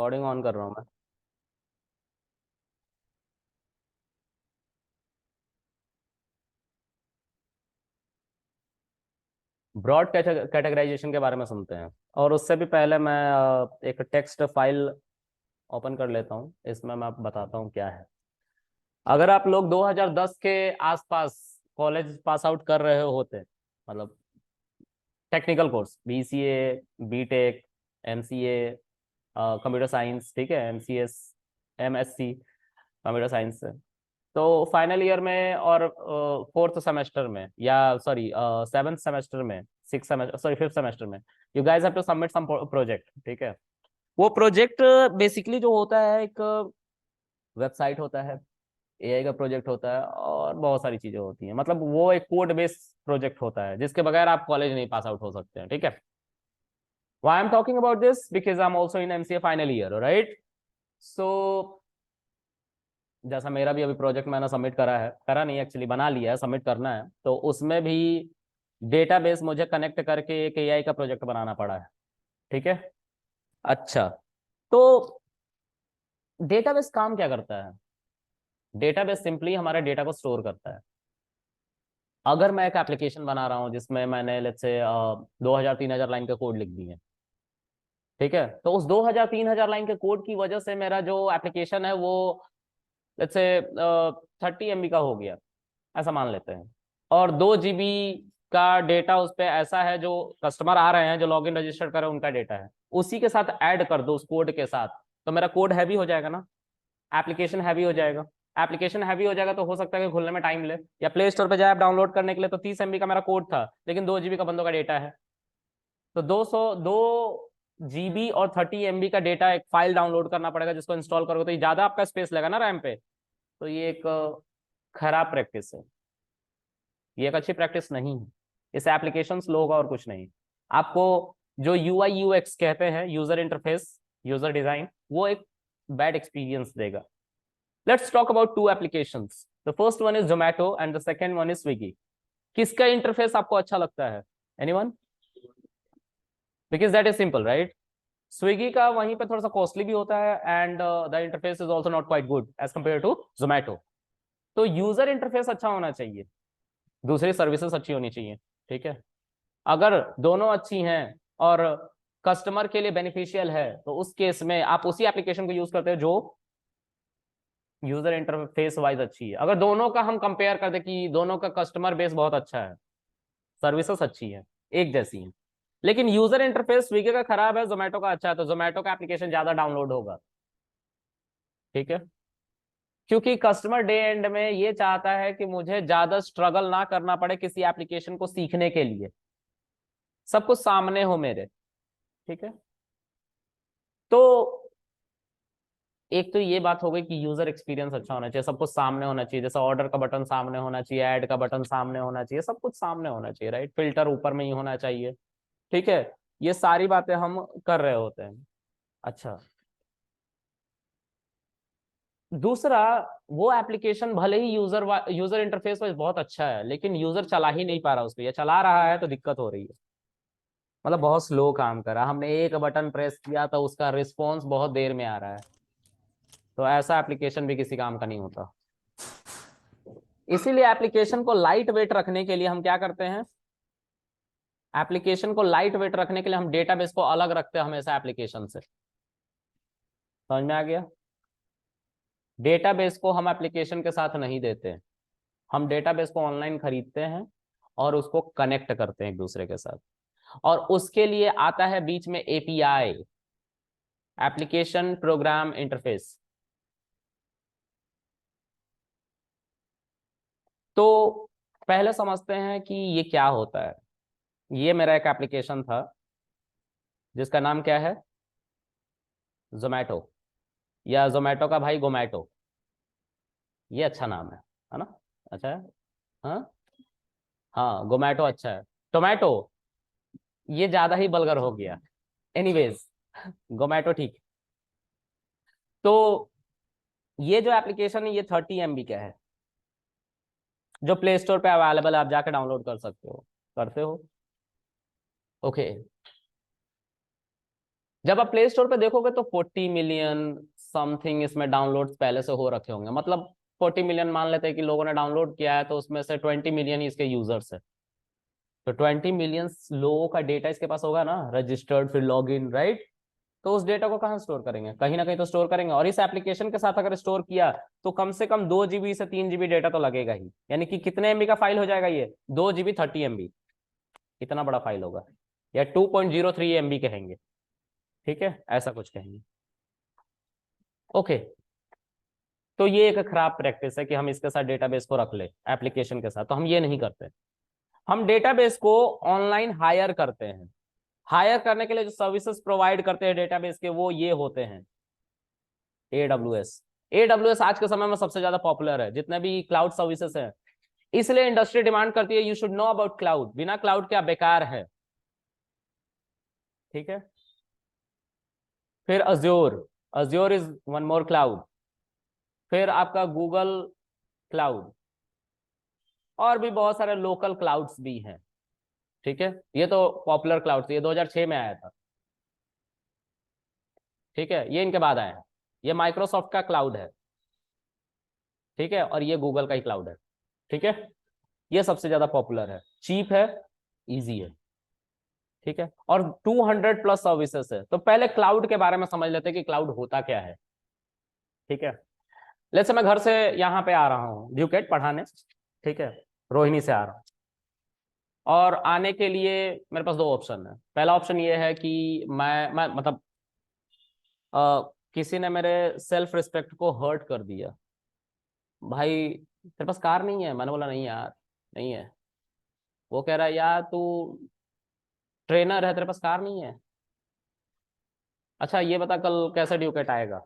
Recording on कर रहा हूँ मैं। ब्रॉड कैटेगराइजेशन के बारे में सुनते हैं। और उससे भी पहले मैं एक टेक्स्ट फाइल ओपन कर लेता हूँ, इसमें मैं आपको बताता हूँ क्या है। अगर आप लोग 2010 के आसपास कॉलेज पास आउट कर रहे होते, मतलब technical course, BCA, BTech, MCA, computer science, ठीक है, एमसीएस, एमएससी कंप्यूटर साइंस से, तो फाइनल ईयर में और फोर्थ सेमेस्टर में, या सॉरी सेवन्थ सेमेस्टर में, six semester, sorry fifth semester में, you guys have to submit some project, ठीक है। वो प्रोजेक्ट बेसिकली जो होता है, एक वेबसाइट होता है, एआई का प्रोजेक्ट होता है, और बहुत सारी चीजें होती हैं। मतलब वो एक कोड बेस्ड प्रोजेक्ट होता है जिसके बगैर आप कॉलेज नहीं पास आउट हो सकते हैं, ठीक है। Why I'm talking about this? Because I'm also in MCA final year, right? So जैसा मेरा भी अभी प्रोजेक्ट मैंने सबमिट करा है, करा नहीं एक्चुअली, बना लिया है, सबमिट करना है, तो उसमें भी डेटाबेस मुझे कनेक्ट करके एक एआई का प्रोजेक्ट बनाना पड़ा है, ठीक है। अच्छा, तो डेटाबेस काम क्या करता है? डेटाबेस सिंपली हमारे डेटा को स्टोर करता है। अगर मैं एक एप्लीकेशन बना रहा हूँ जिसमें मैंने लेट्स से 2000-3000 लाइन का कोड लिख दी है, ठीक है, तो उस 2000-3000 लाइन के कोड की वजह से मेरा जो एप्लीकेशन है वो लेट्स से 30 MB का हो गया, ऐसा मान लेते हैं। और 2 GB का डेटा उस पर ऐसा है, जो कस्टमर आ रहे हैं, जो लॉगिन रजिस्टर कर रहे हैं, उनका डेटा है, उसी के साथ ऐड कर दो उस कोड के साथ, तो मेरा कोड हैवी हो जाएगा ना, एप्लीकेशन हैवी हो जाएगा। एप्लीकेशन हैवी हो जाएगा तो हो सकता है कि खुलने में टाइम ले, या प्ले स्टोर पे जाए आप डाउनलोड करने के लिए, तो 30 MB का मेरा कोड था, लेकिन 2 GB का बंदों का डेटा है, तो 202 GB और 30 MB का डेटा, एक फाइल डाउनलोड करना पड़ेगा, जिसको इंस्टॉल करोगे तो ये ज्यादा आपका स्पेस लेगा ना रैम पे। तो ये एक खराब प्रैक्टिस है, ये एक अच्छी प्रैक्टिस नहीं है। इस एप्लीकेशन स्लो होगा और कुछ नहीं। आपको जो यूआई यूएक्स कहते हैं, यूजर इंटरफेस, यूजर डिजाइन, वो एक बैड एक्सपीरियंस देगा। Let's talk about two applications. The first one is Zomato and the second one is Swiggy. किसका इंटरफेस आपको अच्छा लगता है? Anyone? Because that is simple, right? Swiggy का वहीं पे थोड़ा सा कॉस्टली भी होता है, and the interface is also not quite good as compare to Zomato. तो यूजर इंटरफेस अच्छा होना चाहिए, दूसरी सर्विसेज अच्छी होनी चाहिए, ठीक है। अगर दोनों अच्छी हैं और कस्टमर के लिए बेनिफिशियल है, तो उस केस में आप उसी एप्लीकेशन को यूज करते हो जो यूजर इंटरफेस वाइज अच्छी है। अगर दोनों का हम कंपेयर कर दे कि दोनों का कस्टमर बेस बहुत अच्छा है, सर्विसेज अच्छी है, एक जैसी है, लेकिन यूजर इंटरफेस स्विगी का खराब है, जोमेटो का अच्छा है, तो जोमेटो का एप्लीकेशन ज्यादा डाउनलोड होगा, ठीक है। क्योंकि कस्टमर डे एंड में ये चाहता है कि मुझे ज्यादा स्ट्रगल ना करना पड़े किसी एप्लीकेशन को सीखने के लिए, सब कुछ सामने हो मेरे, ठीक है। तो एक तो ये बात हो गई कि यूजर एक्सपीरियंस अच्छा होना चाहिए, सब कुछ सामने होना चाहिए, जैसे ऑर्डर का बटन सामने होना चाहिए, ऐड का बटन सामने होना चाहिए, सब कुछ सामने होना चाहिए, राइट? फिल्टर ऊपर में ही होना चाहिए, ठीक है। ये सारी बातें हम कर रहे होते हैं। अच्छा, दूसरा, वो एप्लीकेशन भले ही यूजर इंटरफेस वाइज बहुत अच्छा है, लेकिन यूजर चला ही नहीं पा रहा उसको, या चला रहा है तो दिक्कत हो रही है, मतलब बहुत स्लो काम कर रहा है, हमने एक बटन प्रेस किया तो उसका रिस्पॉन्स बहुत देर में आ रहा है, तो ऐसा एप्लीकेशन भी किसी काम का नहीं होता। इसीलिए एप्लीकेशन को लाइट वेट रखने के लिए हम क्या करते हैं? एप्लीकेशन को लाइट वेट रखने के लिए हम डेटाबेस को अलग रखते हैं हमेशा एप्लीकेशन से। समझ में आ गया? डेटाबेस को हम एप्लीकेशन के साथ नहीं देते, हम डेटाबेस को ऑनलाइन खरीदते हैं और उसको कनेक्ट करते हैं एक दूसरे के साथ, और उसके लिए आता है बीच में एपीआई, एप्लीकेशन प्रोग्राम इंटरफेस। तो पहले समझते हैं कि ये क्या होता है। ये मेरा एक एप्लीकेशन था जिसका नाम क्या है? जोमैटो, या जोमैटो का भाई गोमैटो। ये अच्छा नाम है ना? अच्छा है। हाँ, हाँ, गोमैटो अच्छा है। टोमेटो, ये ज्यादा ही बलगर हो गया। एनीवेज, गोमैटो ठीक। तो ये जो एप्लीकेशन है, ये 30 MB का है, जो प्ले स्टोर पे अवेलेबल है, आप जाके डाउनलोड कर सकते हो, करते हो, ओके। जब आप प्ले स्टोर पे देखोगे तो 40 मिलियन समथिंग इसमें डाउनलोड्स पहले से हो रखे होंगे, मतलब 40 मिलियन मान लेते हैं कि लोगों ने डाउनलोड किया है, तो उसमें से 20 मिलियन ही इसके यूजर्स है। तो 20 मिलियन लोगों का डेटा इसके पास होगा ना, रजिस्टर्ड, फिर लॉग इन, राइट। तो उस डेटा को कहाँ स्टोर करेंगे, कहीं ना कहीं तो स्टोर करेंगे, और इस एप्लीकेशन के साथ अगर स्टोर किया तो कम से कम 2 GB से 3 GB डेटा तो लगेगा ही। यानी कि कितने MB का फाइल हो जाएगा ये, 2 GB 30 MB, इतना बड़ा फाइल होगा, या 2.03 MB कहेंगे, ठीक है, ऐसा कुछ कहेंगे। ओके, तो ये एक खराब प्रैक्टिस है कि हम इसके साथ डेटाबेस को रख ले एप्लीकेशन के साथ, तो हम ये नहीं करते। हम डेटाबेस को ऑनलाइन हायर करते हैं। हायर करने के लिए जो सर्विसेज प्रोवाइड करते हैं डेटाबेस के, वो ये होते हैं AWS। AWS आज के समय में सबसे ज्यादा पॉपुलर है जितने भी क्लाउड सर्विसेज हैं, इसलिए इंडस्ट्री डिमांड करती है you should know about cloud, बिना क्लाउड के आप बेकार है, ठीक है। फिर Azure, Azure is one more cloud. फिर आपका गूगल क्लाउड, और भी बहुत सारे लोकल क्लाउड्स भी हैं, ठीक है। ये तो पॉपुलर क्लाउड, ये 2006 में आया था, ठीक है, ये इनके बाद आया है। ये माइक्रोसॉफ्ट का क्लाउड है, ठीक है, और ये गूगल का ही क्लाउड है, ठीक है। ये सबसे ज्यादा पॉपुलर है, चीप है, इजी है, ठीक है, और 200 प्लस सर्विसेज है। तो पहले क्लाउड के बारे में समझ लेते हैं कि क्लाउड होता क्या है, ठीक है। जैसे मैं घर से यहाँ पे आ रहा हूँ ड्यूकेट पढ़ाने, ठीक है, रोहिणी से आ रहा हूँ, और आने के लिए मेरे पास दो ऑप्शन है। पहला ऑप्शन ये है कि मैं मतलब किसी ने मेरे सेल्फ रिस्पेक्ट को हर्ट कर दिया, भाई तेरे पास कार नहीं है, मैंने बोला नहीं यार, नहीं है। वो कह रहा है यार तू ट्रेनर है, तेरे पास कार नहीं है, अच्छा ये बता कल कैसे ड्यूकेट आएगा,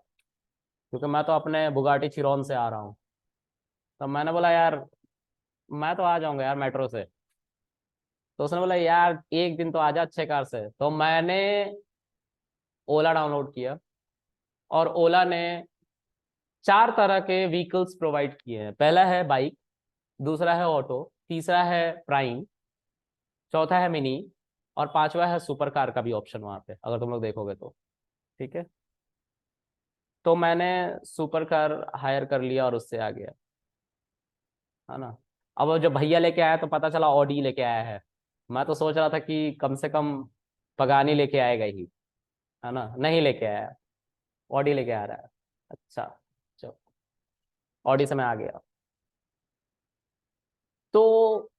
क्योंकि मैं तो अपने बुगाटी चिरॉन से आ रहा हूँ। तो मैंने बोला यार मैं तो आ जाऊंगा यार मेट्रो से। तो उसने बोला यार एक दिन तो आ जा अच्छे कार से। तो मैंने ओला डाउनलोड किया, और ओला ने 4 तरह के व्हीकल्स प्रोवाइड किए हैं। पहला है बाइक, दूसरा है ऑटो, तीसरा है प्राइम, चौथा है मिनी, और पांचवा है सुपर कार का भी ऑप्शन वहां पे, अगर तुम लोग देखोगे तो, ठीक है। तो मैंने सुपर कार हायर कर लिया और उससे आ गया, है ना। अब वो जब भैया लेके आया तो पता चला ऑडी लेके आया है। मैं तो सोच रहा था कि कम से कम पगानी लेके आएगा ही, है ना, नहीं लेके आया, ऑडी लेके आ रहा है। अच्छा, चलो, ऑडी से मैं आ गया। तो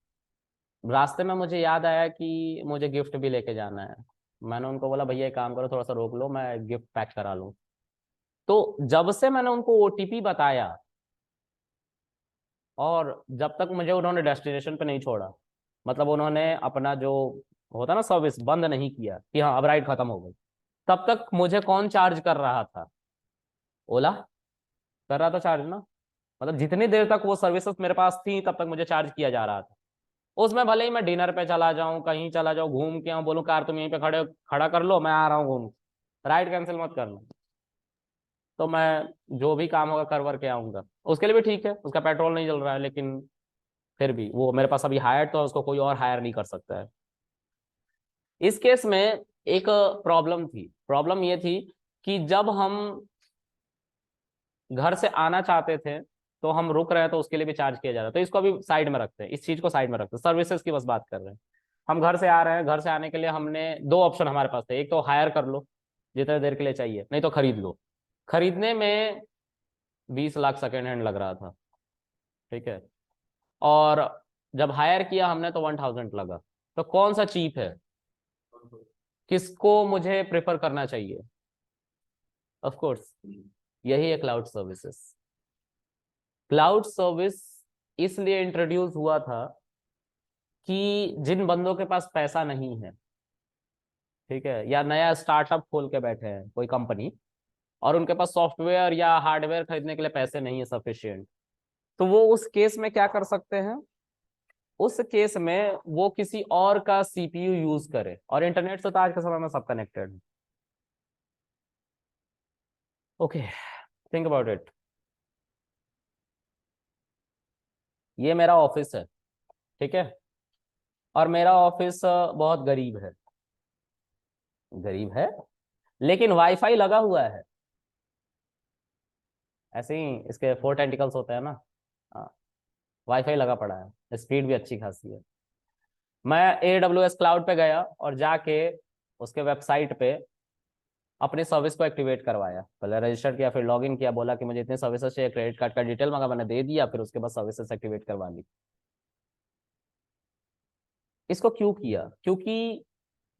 रास्ते में मुझे याद आया कि मुझे गिफ्ट भी लेके जाना है। मैंने उनको बोला भैया एक काम करो, थोड़ा सा रोक लो, मैं गिफ्ट पैक करा लूँ। तो जब से मैंने उनको OTP बताया, और जब तक मुझे उन्होंने डेस्टिनेशन पे नहीं छोड़ा, मतलब उन्होंने अपना जो होता ना सर्विस बंद नहीं किया कि हाँ अब राइड खत्म हो गई, तब तक मुझे कौन चार्ज कर रहा था, ओला कर रहा था चार्ज ना। मतलब जितनी देर तक वो सर्विसेज मेरे पास थी तब तक मुझे चार्ज किया जा रहा था। उसमें भले ही मैं डिनर पे चला जाऊं, कहीं चला जाऊं, घूम के आऊं, बोलूं कार तुम यहीं पे खड़ा कर लो, मैं आ रहा हूँ घूम, राइड कैंसिल मत करना। तो मैं जो भी काम होगा कर वर के आऊंगा, उसके लिए भी ठीक है, उसका पेट्रोल नहीं जल रहा है, लेकिन फिर भी वो मेरे पास अभी हायर तो है, उसको कोई और हायर नहीं कर सकता है। इस केस में एक प्रॉब्लम थी, प्रॉब्लम ये थी कि जब हम घर से आना चाहते थे तो हम रुक रहे हैं तो उसके लिए भी चार्ज किया जा रहा है। तो इसको अभी साइड में रखते हैं, इस चीज को साइड में रखते हैं, सर्विसेज की बस बात कर रहे हैं। हम घर से आ रहे हैं, घर से आने के लिए हमने दो ऑप्शन हमारे पास थे, एक तो हायर कर लो जितने देर के लिए चाहिए, नहीं तो खरीद लो। खरीदने में 20 लाख सेकेंड हैंड लग रहा था, ठीक है, और जब हायर किया हमने तो 1000 लगा। तो कौन सा चीप है, किसको मुझे प्रेफर करना चाहिए? ऑफ कोर्स यही है क्लाउड सर्विसेज। क्लाउड सर्विस इसलिए इंट्रोड्यूस हुआ था कि जिन बंदों के पास पैसा नहीं है, ठीक है, या नया स्टार्टअप खोल के बैठे हैं कोई कंपनी, और उनके पास सॉफ्टवेयर या हार्डवेयर खरीदने के लिए पैसे नहीं है सफिशिएंट, तो वो उस केस में क्या कर सकते हैं, उस केस में वो किसी और का CPU यूज करे, और इंटरनेट से तो आज के समय में सब कनेक्टेड है। Okay, think about it. ये मेरा ऑफिस है, ठीक है, और मेरा ऑफिस बहुत गरीब है, गरीब है, लेकिन वाईफाई लगा हुआ है। ऐसे ही इसके 4 टेंटिकल्स होते हैं ना। हाँ, वाईफाई लगा पड़ा है, स्पीड भी अच्छी खासी है। मैं AWS क्लाउड पे गया और जाके उसके वेबसाइट पे अपनी सर्विस को एक्टिवेट करवाया, पहले रजिस्टर किया, फिर लॉगिन किया, बोला कि मुझे इतने सर्विसेज चाहिए, क्रेडिट कार्ड का डिटेल मांगा, मैंने दे दिया, फिर उसके बाद सर्विसेज एक्टिवेट करवा ली। इसको क्यों किया? क्योंकि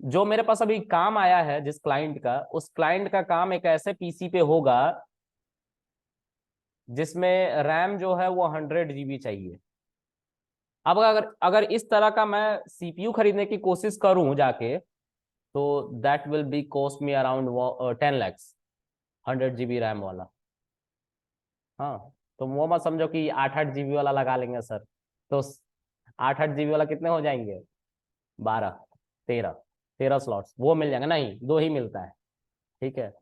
जो मेरे पास अभी काम आया है जिस क्लाइंट का, उस क्लाइंट का काम एक ऐसे पीसी पे होगा जिसमें रैम जो है वो 100 GB चाहिए। अब अगर अगर इस तरह का मैं सीपीयू खरीदने की कोशिश करूं जाके, तो that will be cost me around 10 lakhs, 100 GB RAM वाला। हाँ, तो वो मत समझो कि 8-8 GB वाला लगा लेंगे सर। तो 8-8 GB वाला कितने हो जाएंगे? 12, 13, 13 स्लॉट्स वो मिल जाएंगे, नहीं 2 ही मिलता है। ठीक है।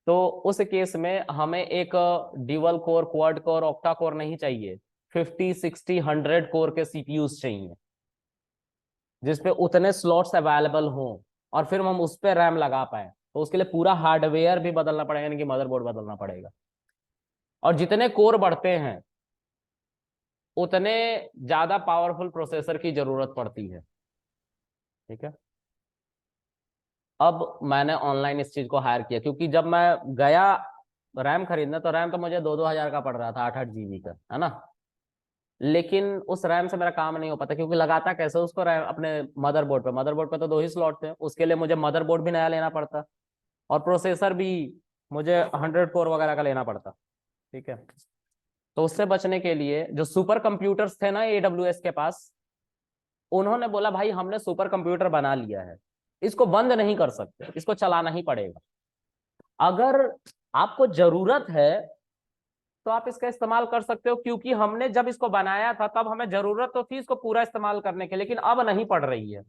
तो उस केस में हमें एक dual core, quad core, octa core नहीं चाहिए, 50, 60, 100 कोर के सीपीयूज चाहिए जिसपे उतने स्लॉट्स अवेलेबल हों, और फिर हम उस पर रैम लगा पाए। तो उसके लिए पूरा हार्डवेयर भी बदलना पड़ेगा, यानी कि मदरबोर्ड बदलना पड़ेगा। और जितने कोर बढ़ते हैं उतने ज्यादा पावरफुल प्रोसेसर की जरूरत पड़ती है। ठीक है। अब मैंने ऑनलाइन इस चीज को हायर किया, क्योंकि जब मैं गया रैम खरीदने, तो रैम तो मुझे 2-2 हजार का पड़ रहा था, 8-8 GB का, है ना। लेकिन उस रैम से मेरा काम नहीं हो पाता, क्योंकि लगाता कैसे उसको रैम अपने मदरबोर्ड पे तो 2 ही स्लॉट थे, उसके लिए मुझे मदरबोर्ड भी नया लेना पड़ता, और प्रोसेसर भी मुझे 100 कोर वगैरह का लेना पड़ता। ठीक है। तो उससे बचने के लिए जो सुपर कंप्यूटर्स थे ना AWS के पास, उन्होंने बोला भाई हमने सुपर कंप्यूटर बना लिया है, इसको बंद नहीं कर सकते, इसको चलाना ही पड़ेगा। अगर आपको जरूरत है तो आप इसका इस्तेमाल कर सकते हो, क्योंकि हमने जब इसको बनाया था तब हमें जरूरत तो थी इसको पूरा इस्तेमाल करने की, लेकिन अब नहीं पड़ रही है।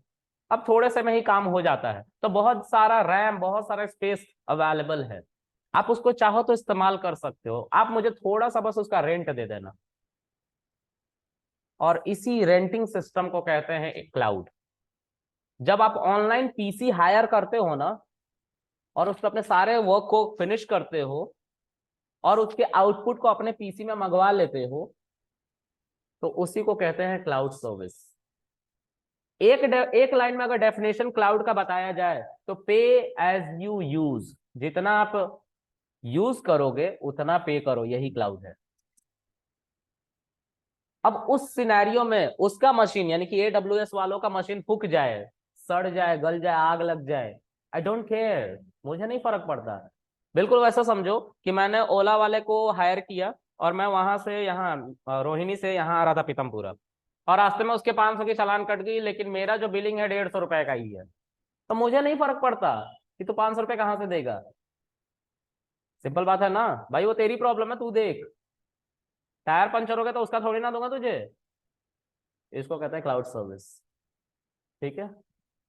अब थोड़े से में ही काम हो जाता है, तो बहुत सारा रैम, बहुत सारा स्पेस अवेलेबल है, आप उसको चाहो तो इस्तेमाल कर सकते हो। आप मुझे थोड़ा सा बस उसका रेंट दे देना, और इसी रेंटिंग सिस्टम को कहते हैं क्लाउड। जब आप ऑनलाइन पीसी हायर करते हो ना, और उस पर अपने सारे वर्क को फिनिश करते हो, और उसके आउटपुट को अपने पीसी में मंगवा लेते हो, तो उसी को कहते हैं क्लाउड सर्विस। एक लाइन में अगर डेफिनेशन क्लाउड का बताया जाए, तो पे एज यू यूज, जितना आप यूज करोगे उतना पे करो, यही क्लाउड है। अब उस सिनेरियो में उसका मशीन, यानी कि AWS वालों का मशीन फूक जाए, सड़ जाए, गल जाए, आग लग जाए, आई डोंट केयर, मुझे नहीं फर्क पड़ता। बिल्कुल वैसा समझो कि मैंने ओला वाले को हायर किया, और मैं वहां से यहाँ रोहिणी से यहाँ आ रहा था पीतमपुरा, और रास्ते में उसके 500 की चालान कट गई, लेकिन मेरा जो बिलिंग है 150 रुपए का ही है। तो मुझे नहीं फर्क पड़ता कि तू 500 रुपये कहाँ से देगा। सिंपल बात है ना भाई, वो तेरी प्रॉब्लम है, तू देख। टायर पंचर हो गया तो उसका थोड़ी ना दूंगा तुझे। इसको कहते हैं क्लाउड सर्विस। ठीक है।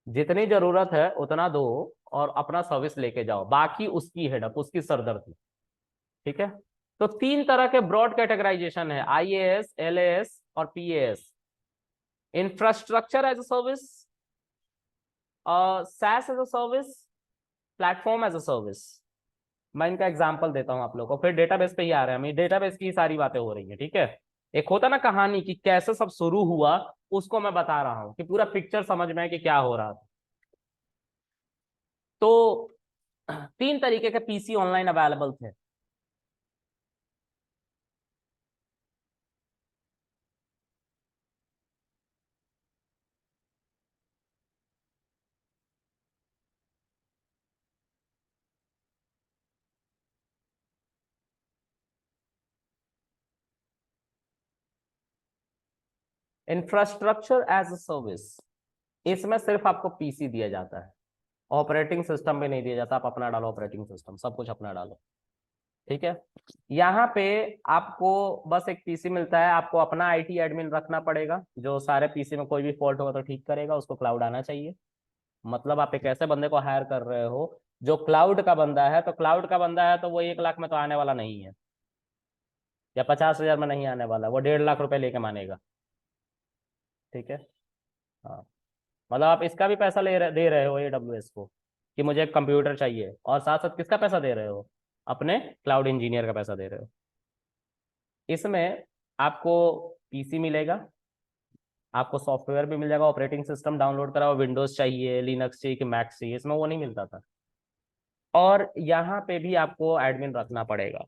जितनी जरूरत है उतना दो, और अपना सर्विस लेके जाओ, बाकी उसकी हेडअप, उसकी सरदर्दी। ठीक है। तो 3 तरह के ब्रॉड कैटेगराइजेशन है, IaaS, LaaS और PaaS। Infrastructure as a service, SaaS as a service, platform as a service. मैं इनका एग्जांपल देता हूं आप लोगों को, फिर डेटाबेस पे ही आ रहे हैं, हम डेटाबेस की सारी बातें हो रही है। ठीक है। एक होता ना कहानी कि कैसे सब शुरू हुआ, उसको मैं बता रहा हूं कि पूरा पिक्चर समझ में है कि क्या हो रहा था। तो 3 तरीके के पीसी ऑनलाइन अवेलेबल थे। इंफ्रास्ट्रक्चर एज अ सर्विस, इसमें सिर्फ आपको पीसी दिया जाता है, ऑपरेटिंग सिस्टम भी नहीं दिया जाता, आप अपना डालो ऑपरेटिंग सिस्टम, सब कुछ अपना डालो। ठीक है। यहाँ पे आपको बस एक पीसी मिलता है, आपको अपना IT एडमिन रखना पड़ेगा, जो सारे पीसी में कोई भी फॉल्ट होगा तो ठीक करेगा, उसको क्लाउड आना चाहिए। मतलब आप एक ऐसे बंदे को हायर कर रहे हो जो क्लाउड का बंदा है, तो क्लाउड का बंदा है तो वो 1 लाख में तो आने वाला नहीं है, या 50 हजार में नहीं आने वाला, वो 1.5 लाख रुपए लेके मानेगा। ठीक है। हाँ, मतलब आप इसका भी पैसा दे रहे हो AWS को, कि मुझे एक कंप्यूटर चाहिए, और साथ साथ किसका पैसा दे रहे हो, अपने क्लाउड इंजीनियर का पैसा दे रहे हो। इसमें आपको पीसी मिलेगा, आपको सॉफ्टवेयर भी मिल जाएगा, ऑपरेटिंग सिस्टम डाउनलोड करा हो, विंडोज चाहिए, लिनक्स चाहिए कि मैक चाहिए, इसमें वो नहीं मिलता था। और यहाँ पे भी आपको एडमिन रखना पड़ेगा,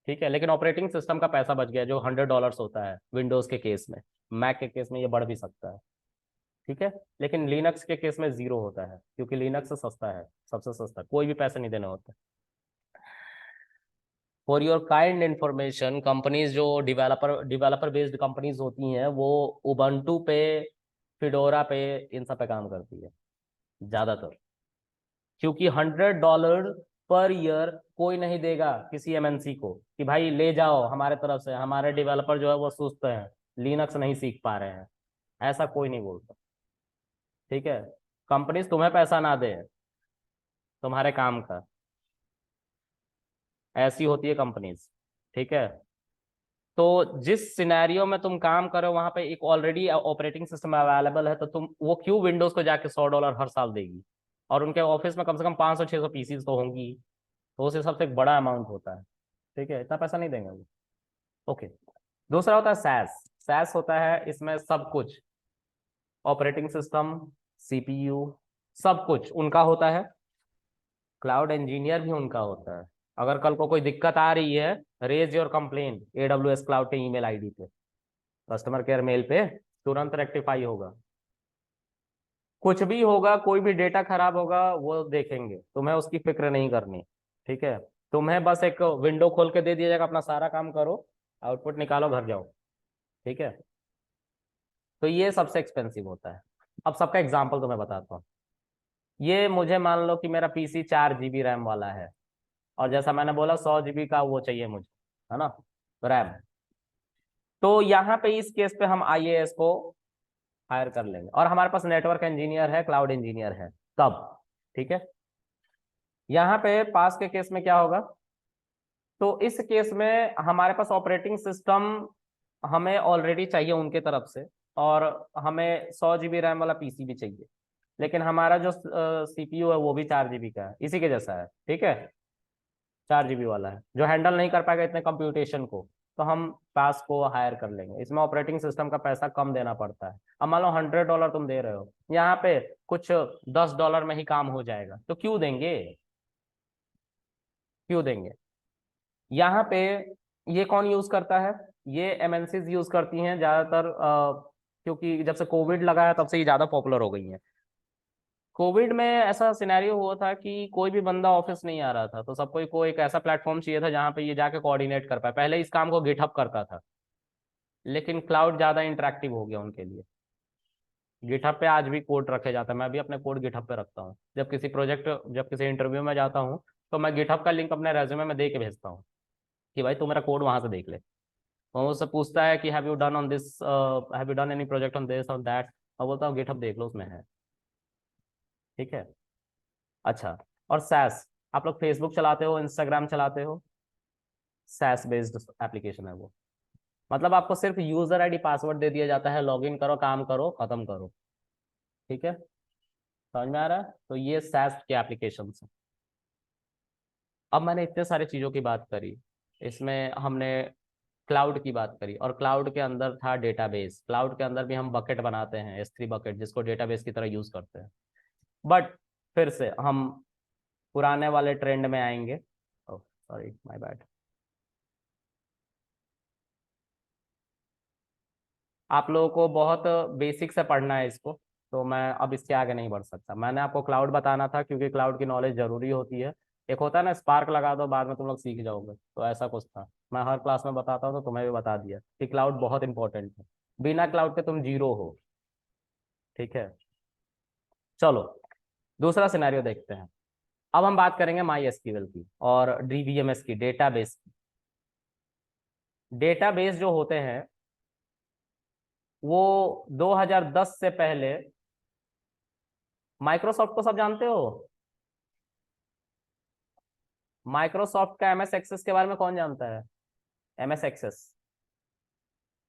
ठीक है। लेकिन ऑपरेटिंग सिस्टम का पैसा बच गया, जो $100 होता है विंडोज के केस में। मैक के केस में ये बढ़ भी सकता है, ठीक है। लेकिन लिनक्स के केस में 0 होता है, क्योंकि लिनक्स सस्ता है, सबसे सस्ता, कोई भी पैसे नहीं देने होते। For your kind information, companies जो डेवलपर बेस्ड कंपनीज होती हैं, वो उबंटू पे, फिडोरा पे, इन सब पे काम करती है ज्यादातर, क्योंकि $100 पर ईयर कोई नहीं देगा किसी एमएनसी को कि भाई ले जाओ हमारे तरफ से, हमारे डेवलपर जो है वो सुस्त हैं, लिनक्स नहीं सीख पा रहे हैं, ऐसा कोई नहीं बोलता, ठीक है। कंपनीज तुम्हें पैसा ना दे तुम्हारे काम का, ऐसी होती है कंपनीज, ठीक है। तो जिस सिनेरियो में तुम काम करो वहां पे एक ऑलरेडी ऑपरेटिंग सिस्टम अवेलेबल है, तो तुम वो क्यों विंडोज को जाके $100 हर साल देगी, और उनके ऑफिस में कम से कम 500-600 पीसीज तो होंगी, तो उस हिसाब से एक बड़ा अमाउंट होता है, ठीक है, इतना पैसा नहीं देंगे वो। ओके। दूसरा होता है सैस। सैस होता है, इसमें सब कुछ, ऑपरेटिंग सिस्टम, सीपीयू, सब कुछ उनका होता है, क्लाउड इंजीनियर भी उनका होता है। अगर कल को कोई दिक्कत आ रही है, raise your complain AWS cloud के ईमेल आईडी पे, कस्टमर केयर मेल पे, तुरंत रेक्टिफाई होगा। कुछ भी होगा, कोई भी डेटा खराब होगा, वो देखेंगे, तुम्हें उसकी फिक्र नहीं करनी, ठीक है। तुम्हें बस एक विंडो खोल के दे दिया जाएगा, अपना सारा काम करो, आउटपुट निकालो, घर जाओ, ठीक है। तो ये सबसे एक्सपेंसिव होता है। अब सबका एग्जाम्पल तुम्हें बताता हूँ। ये मुझे मान लो कि मेरा पीसी 4 GB रैम वाला है, और जैसा मैंने बोला 100 GB का वो चाहिए मुझे, है ना, रैम। तो यहाँ पे इस केस पे हम IAS को हायर कर लेंगे, और हमारे पास नेटवर्क इंजीनियर है, क्लाउड इंजीनियर है, तब, ठीक है। यहाँ पे पास के केस में क्या होगा, तो इस केस में हमारे पास ऑपरेटिंग सिस्टम हमें ऑलरेडी चाहिए उनके तरफ से, और हमें 100 GB रैम वाला पीसी भी चाहिए, लेकिन हमारा जो सीपीयू है वो भी 4 GB का है, इसी के जैसा है, ठीक है, 4 GB वाला है, जो हैंडल नहीं कर पाएगा इतने कंप्यूटेशन को, तो हम पास को हायर कर लेंगे। इसमें ऑपरेटिंग सिस्टम का पैसा कम देना पड़ता है। अब मान लो $100 तुम दे रहे हो, यहाँ पे कुछ $10 में ही काम हो जाएगा, तो क्यों देंगे, क्यों देंगे। यहाँ पे ये कौन यूज करता है, ये एमएनसीज यूज करती हैं ज्यादातर, क्योंकि जब से कोविड लगा है तब से ये ज्यादा पॉपुलर हो गई हैं। कोविड में ऐसा सिनेरियो हुआ था कि कोई भी बंदा ऑफिस नहीं आ रहा था, तो सबको को एक ऐसा प्लेटफॉर्म चाहिए था जहाँ पे ये जाके कोऑर्डिनेट कर पाए। पहले इस काम को गिटहब करता था, लेकिन क्लाउड ज्यादा इंटरेक्टिव हो गया उनके लिए। गिटहब पे आज भी कोड रखे जाता है, मैं भी अपने कोड गिटहब पे रखता हूँ। जब किसी इंटरव्यू में जाता हूँ, तो मैं गिटहब का लिंक अपने रेज्यूमे में दे के भेजता हूँ कि भाई तू मेरा कोड वहां से देख ले। वो मुझसे पूछता है कि have you done any project on this और दैट, मैं बोलता हूँ गिटहब देख लो, उसमें है, ठीक है। अच्छा, और सैस, आप लोग फेसबुक चलाते हो, इंस्टाग्राम चलाते हो, सैस बेस्ड एप्लीकेशन है वो। मतलब आपको सिर्फ यूजर आईडी पासवर्ड दे दिया जाता है, लॉगिन करो, काम करो, खत्म करो, ठीक है, समझ में आ रहा है। तो ये सैस के एप्लीकेशन है। अब मैंने इतने सारे चीज़ों की बात करी, इसमें हमने क्लाउड की बात करी, और क्लाउड के अंदर था डेटाबेस। क्लाउड के अंदर भी हम बकेट बनाते हैं, S3 बकेट, जिसको डेटाबेस की तरह यूज करते हैं। बट फिर से हम पुराने वाले ट्रेंड में आएंगे। Oh sorry, my bad. आप लोगों को बहुत बेसिक से पढ़ना है इसको, तो मैं अब इसके आगे नहीं बढ़ सकता। मैंने आपको क्लाउड बताना था क्योंकि क्लाउड की नॉलेज जरूरी होती है। एक होता है ना, स्पार्क लगा दो बाद में तुम लोग सीख जाओगे, तो ऐसा कुछ था। मैं हर क्लास में बताता हूँ, तो तुम्हें भी बता दिया कि क्लाउड बहुत इंपॉर्टेंट है, बिना क्लाउड के तुम जीरो हो, ठीक है। चलो दूसरा सिनेरियो देखते हैं। अब हम बात करेंगे माई एसक्यूएल की और डीबीएमएस की, डेटाबेस। डेटाबेस जो होते हैं वो 2010 से पहले, माइक्रोसॉफ्ट को सब जानते हो, माइक्रोसॉफ्ट का MS एक्सेस के बारे में कौन जानता है, MS एक्सेस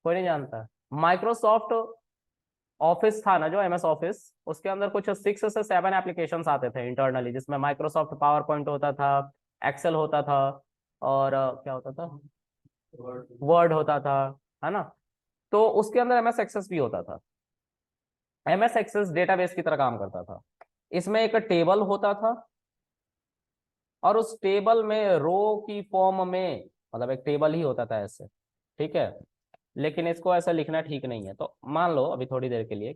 कोई नहीं जानता। माइक्रोसॉफ्ट ऑफिस था ना जो MS ऑफिस, उसके अंदर कुछ 6 से 7 एप्लीकेशंस आते थे इंटरनली, जिसमें माइक्रोसॉफ्ट पावर पॉइंट होता था, एक्सेल होता था, और क्या होता था, वर्ड होता था, है ना। तो उसके अंदर MS एक्सेस भी होता था। MS एक्सेस डेटाबेस की तरह काम करता था। इसमें एक टेबल होता था, और उस टेबल में रो की फॉर्म में, मतलब एक टेबल ही होता था ऐसे, ठीक है। लेकिन इसको ऐसा लिखना ठीक नहीं है, तो मान लो अभी थोड़ी देर के लिए